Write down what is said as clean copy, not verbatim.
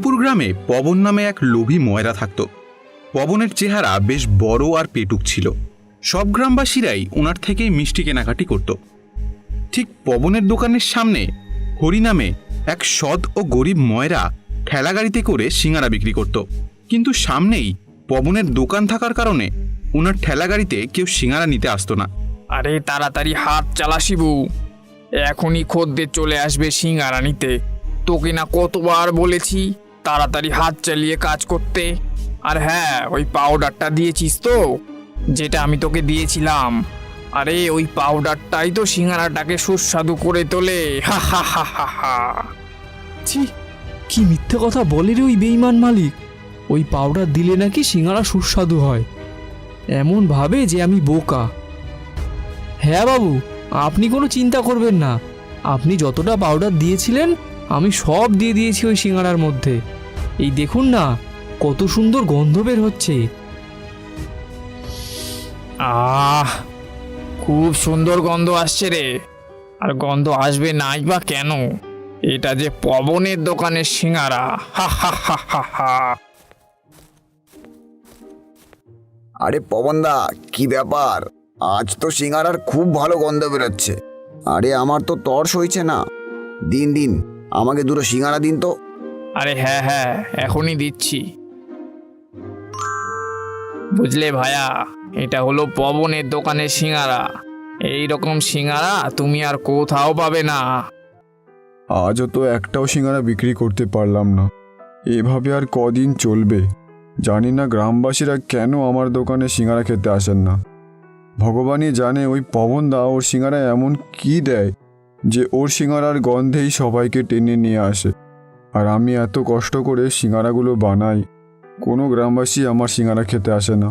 পুর গ্রামে পবন নামে এক লোভী ময়রা থাকত। পবনের চেহারা বেশ বড় আর পেটুক ছিল। সব গ্রামবাসীরাই ওনার থেকেই মিষ্টি কেনাকাটি করত। ঠিক পবনের দোকানের সামনে হরি নামে এক সৎ ও গরিব ময়রা ঠেলাগাড়িতে করে সিঙ্গারা বিক্রি করত। কিন্তু সামনেই পবনের দোকান থাকার কারণে ওনার ঠেলাগাড়িতে কেউ সিঙ্গারা নিতে আসতো না। আরে তাড়াতাড়ি হাত চালা শিবু, এখনই খদ্দের চলে আসবে সিঙ্গারা নিতে। তোকে না কতবার বলেছি তাড়াতাড়ি হাত চালিয়ে কাজ করতে। আর হ্যাঁ, ওই পাউডারটা দিয়েছিস তো, যেটা আমি তোকে দিয়েছিলাম? আরে ওই পাউডারটাই তো সিঙ্গারাটাকে সুস্বাদু করে তোলে। হা হা হা হা হা। ছি, কি মিথ্যে কথা বলে রে ওই বেঈমান মালিক। ওই পাউডার দিলে নাকি সিঙ্গারা সুস্বাদু হয়, এমন ভাবে যে আমি বোকা। হ্যাঁ বাবু, আপনি কোনো চিন্তা করবেন না, আপনি যতটা পাউডার দিয়েছিলেন আমি সব দিয়ে দিয়েছি ওই সিঙ্গারার মধ্যে। এই দেখুন না, কত সুন্দর গন্ধ বের হচ্ছে। আহ, খুব সুন্দর গন্ধ আসছে রে। আর গন্ধ আসবে নাই বা কেন? এটা যে পবনের দোকানের সিঙ্গারা। হা হা হা হা হা। আরে পবনদা, কি ব্যাপার? আজ তো সিঙ্গারার খুব ভালো গন্ধ বেরোচ্ছে। আরে আমার তো তর্স হইছে না। দিন দিন আমাকে দুটো সিঙ্গারা দিন তো। আরে হ্যাঁ হ্যাঁ, এখনই দিচ্ছি। বুঝলে ভায়া, এটা হলো পবনের দোকানের সিঙ্গারা। এই রকম সিঙ্গারা তুমি আর কোথাও পাবে না। আজও তো একটাও সিঙ্গারা বিক্রি করতে পারলাম না। এভাবে আর কদিন চলবে জানি না। গ্রামবাসীরা কেন আমার দোকানে সিঙ্গারা খেতে আসেন না। ভগবানই জানে ওই পবনদা ওর সিঙ্গারা এমন কি দেয় যে ওর সিঙ্গারার গন্ধেই সবাইকে টেনে নিয়ে আসে। আর আমি এত কষ্ট করে সিঙ্গারাগুলো বানাই, কোনো গ্রামবাসী আমার সিঙ্গারা খেতে আসে না।